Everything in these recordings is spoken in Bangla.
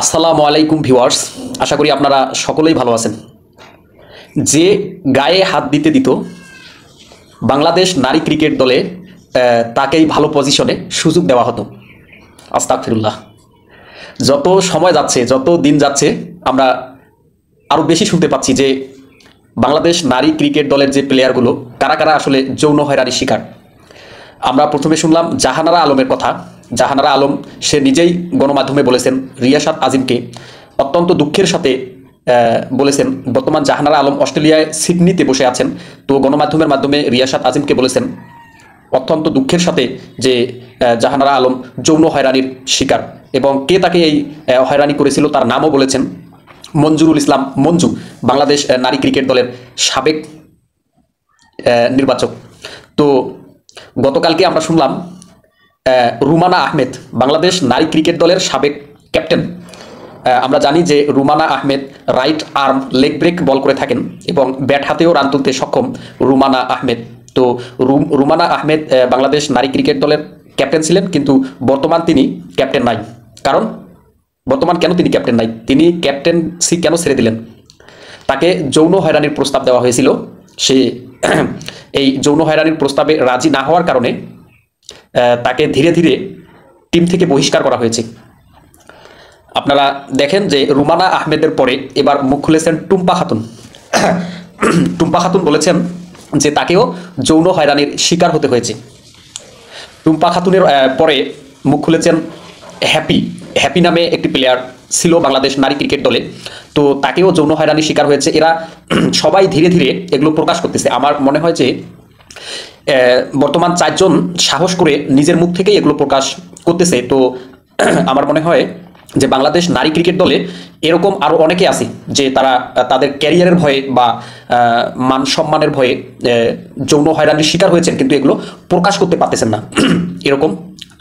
আসসালামু আলাইকুম ভিউয়ার্স, আশা করি আপনারা সকলেই ভালো আছেন। যে গায়ে হাত দিতে দিত বাংলাদেশ নারী ক্রিকেট দলে তাকেই ভালো পজিশনে সুযোগ দেওয়া হতো। আস্তাগফিরুল্লাহ। যত সময় যাচ্ছে, যত দিন যাচ্ছে, আমরা আরও বেশি শুনতে পাচ্ছি যে বাংলাদেশ নারী ক্রিকেট দলের যে প্লেয়ারগুলো কারা কারা আসলে যৌন হয়রানির শিকার। আমরা প্রথমে শুনলাম জাহানারা আলমের কথা। জাহানারা আলম সে নিজেই গণমাধ্যমে বলেছেন রিয়াসাত আজিমকে অত্যন্ত দুঃখের সাথে বলেছেন। বর্তমান জাহানারা আলম অস্ট্রেলিয়ায় সিডনিতে বসে আছেন। তো গণমাধ্যমের মাধ্যমে রিয়াসাত আজিমকে বলেছেন অত্যন্ত দুঃখের সাথে যে জাহানারা আলম যৌন হয়রানির শিকার, এবং কে তাকে এই হয়রানি করেছিল তার নামও বলেছেন। মঞ্জুরুল ইসলাম মঞ্জু, বাংলাদেশ নারী ক্রিকেট দলের সাবেক নির্বাচক। তো গতকালকে আমরা শুনলাম রুমানা আহমেদ, বাংলাদেশ নারী ক্রিকেট দলের সাবেক ক্যাপ্টেন। আমরা জানি যে Rumana Ahmed right arm leg break ball করে থাকেন এবং ব্যাট হাতেও রান তুলতে সক্ষম রুমানা আহমেদ। তো রুমানা আহমেদ বাংলাদেশ নারী ক্রিকেট দলের ক্যাপ্টেন ছিলেন, কিন্তু বর্তমান তিনি ক্যাপ্টেন নাই। কারণ বর্তমান কেন তিনি ক্যাপ্টেন নাই, তিনি ক্যাপ্টেন্সি কেন ছেড়ে দিলেন? তাকে যৌন হয়রানির প্রস্তাব দেওয়া হয়েছিল। সে এই যৌন হয়রানির প্রস্তাবে রাজি না হওয়ার কারণে তাকে ধীরে ধীরে টিম থেকে বহিষ্কার করা হয়েছে। আপনারা দেখেন যে রুমানা আহমেদের পরে এবার মুখ খুলেছেন টুম্পা খাতুন। টুম্পা খাতুন বলেছেন যে তাকেও যৌন হয়রানির শিকার হতে হয়েছে। টুম্পা খাতুনের পরে মুখ খুলেছেন হ্যাপি। হ্যাপি নামে একটি প্লেয়ার ছিল বাংলাদেশ নারী ক্রিকেট দলে, তো তাকেও যৌন হয়রানির শিকার হয়েছে। এরা সবাই ধীরে ধীরে এগুলো প্রকাশ করতেছে। আমার মনে হয় যে বর্তমান চারজন সাহস করে নিজের মুখ থেকেই এগুলো প্রকাশ করতেছে। তো আমার মনে হয় যে বাংলাদেশ নারী ক্রিকেট দলে এরকম আরও অনেকে আছে যে তারা তাদের ক্যারিয়ারের ভয়ে বা মান সম্মানের ভয়ে যৌন হয়রানির শিকার হয়েছেন, কিন্তু এগুলো প্রকাশ করতে পারতেছেন না। এরকম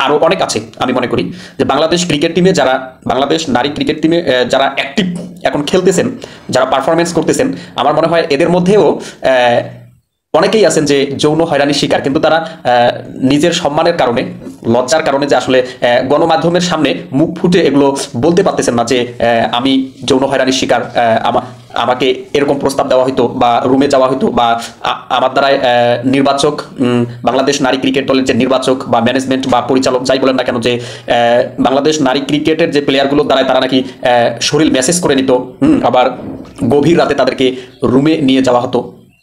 আরও অনেক আছে। আমি মনে করি যে বাংলাদেশ ক্রিকেট টিমে যারা, বাংলাদেশ নারী ক্রিকেট টিমে যারা অ্যাক্টিভ এখন খেলতেছেন, যারা পারফরমেন্স করতেছেন, আমার মনে হয় এদের মধ্যেও অনেকেই আছেন যে যৌন হয়রানির শিকার, কিন্তু তারা নিজের সম্মানের কারণে, লজ্জার কারণে যে আসলে গণমাধ্যমের সামনে মুখ ফুটে এগুলো বলতে পারতেছেন না যে আমি যৌন হয়রানির শিকার, আমাকে এরকম প্রস্তাব দেওয়া হতো বা রুমে যাওয়া হতো, বা আমার দ্বারাই নির্বাচক, বাংলাদেশ নারী ক্রিকেট দলের যে নির্বাচক বা ম্যানেজমেন্ট বা পরিচালক যাই বলেন না কেন, যে বাংলাদেশ নারী ক্রিকেটের যে প্লেয়ারগুলোর দ্বারাই তারা নাকি শরীর মেসেজ করে নিত, আবার গভীর রাতে তাদেরকে রুমে নিয়ে যাওয়া হতো।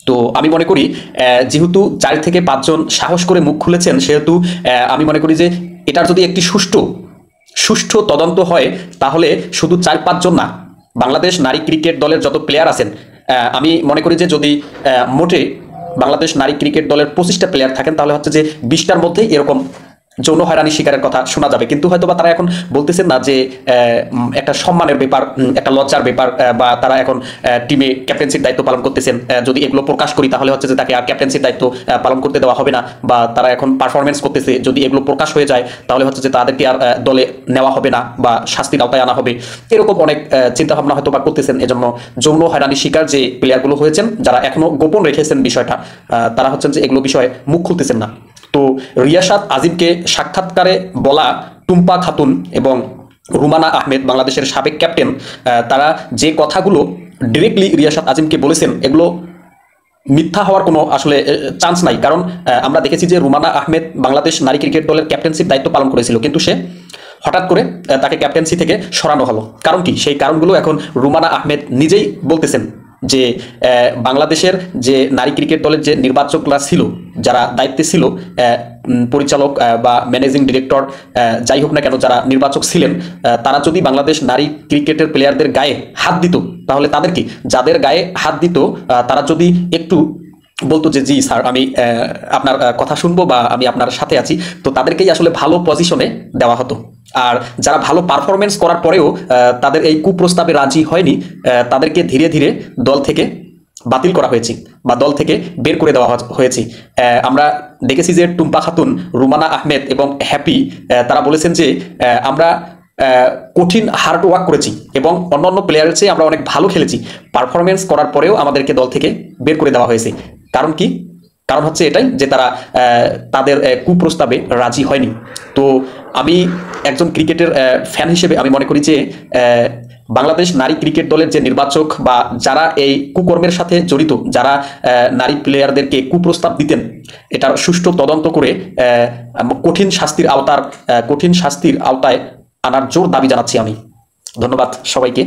তো আমি মনে করি যেহেতু 4 থেকে 5 জন সাহস করে মুখ খুলেছেন, সেহেতু আমি মনে করি যে এটার যদি একটি সুষ্ঠু তদন্ত হয়, তাহলে শুধু 4-5 জন না, বাংলাদেশ নারী ক্রিকেট দলের যত প্লেয়ার আছেন, আমি মনে করি যে যদি মোটে বাংলাদেশ নারী ক্রিকেট দলের 25টা প্লেয়ার থাকেন, তাহলে হচ্ছে যে 20টার মধ্যেই এরকম যৌন হয়রানি শিকারের কথা শোনা যাবে। কিন্তু হয়তো বা তারা এখন বলতেছেন না যে একটা সম্মানের ব্যাপার, একটা লজ্জার ব্যাপার, বা তারা এখন টিমে ক্যাপ্টেন্সির দায়িত্ব পালন করতেছেন। যদি এগুলো প্রকাশ করি তাহলে হচ্ছে যে তাকে আর ক্যাপ্টেন্সির দায়িত্ব পালন করতে দেওয়া হবে না, বা তারা এখন পারফরমেন্স করতেছে, যদি এগুলো প্রকাশ হয়ে যায় তাহলে হচ্ছে যে তাদেরকে আর দলে নেওয়া হবে না বা শাস্তির আওতায় আনা হবে। এরকম অনেক চিন্তাভাবনা হয়তো বা করতেছেন। এজন্য যৌন হয়রানি শিকার যে প্লেয়ারগুলো হয়েছেন, যারা এখনো গোপন রেখেছেন বিষয়টা, তারা হচ্ছেন যে এগুলো বিষয়ে মুখ খুলতেছেন না। তো রিয়াসাত আজিমকে সাক্ষাৎকারে বলা টুম্পা খাতুন এবং রুমানা আহমেদ, বাংলাদেশের সাবেক ক্যাপ্টেন, তারা যে কথাগুলো ডিরেক্টলি রিয়াসাত আজিমকে বলেছেন, এগুলো মিথ্যা হওয়ার কোনো আসলে চান্স নাই। কারণ আমরা দেখেছি যে রুমানা আহমেদ বাংলাদেশ নারী ক্রিকেট দলের ক্যাপ্টেন্সির দায়িত্ব পালন করেছিল, কিন্তু সে হঠাৎ করে তাকে ক্যাপ্টেন্সি থেকে সরানো হলো। কারণ কি? সেই কারণগুলো এখন রুমানা আহমেদ নিজেই বলতেছেন যে বাংলাদেশের যে নারী ক্রিকেট দলের যে নির্বাচকরা ছিল, যারা দায়িত্বে ছিল, পরিচালক বা ম্যানেজিং ডিরেক্টর যাই হোক না কেন, যারা নির্বাচক ছিলেন, তারা যদি বাংলাদেশ নারী ক্রিকেটের প্লেয়ারদের গায়ে হাত দিত, তাহলে তাদের কি, যাদের গায়ে হাত দিত তারা যদি একটু বলতো যে জি স্যার, আমি আপনার কথা শুনবো বা আমি আপনার সাথে আছি, তো তাদেরকেই আসলে ভালো পজিশনে দেওয়া হতো। আর যারা ভালো পারফরমেন্স করার পরেও তাদের এই কুপ্রস্তাবে রাজি হয়নি, তাদেরকে ধীরে ধীরে দল থেকে বাতিল করা হয়েছে বা দল থেকে বের করে দেওয়া হয়েছে। আমরা দেখেছি যে টুম্পা খাতুন, রুমানা আহমেদ এবং হ্যাপি, তারা বলেছেন যে আমরা কঠিন হার্ড ওয়ার্ক করেছি এবং অন্যান্য প্লেয়ারের চেয়ে আমরা অনেক ভালো খেলেছি, পারফরমেন্স করার পরেও আমাদেরকে দল থেকে বের করে দেওয়া হয়েছে। কারণ কি? কারণ হচ্ছে এটাই যে তারা তাদের কুপ্রস্তাবে রাজি হয়নি। তো আমি একজন ক্রিকেটের ফ্যান হিসেবে আমি মনে করি যে বাংলাদেশ নারী ক্রিকেট দলের যে নির্বাচক বা যারা এই কুকর্মের সাথে জড়িত, যারা নারী প্লেয়ারদেরকে কুপ্রস্তাব দিতেন, এটার সুষ্ঠু তদন্ত করে কঠিন শাস্তির আওতায় আনার জোর দাবি জানাচ্ছি আমি। ধন্যবাদ সবাইকে।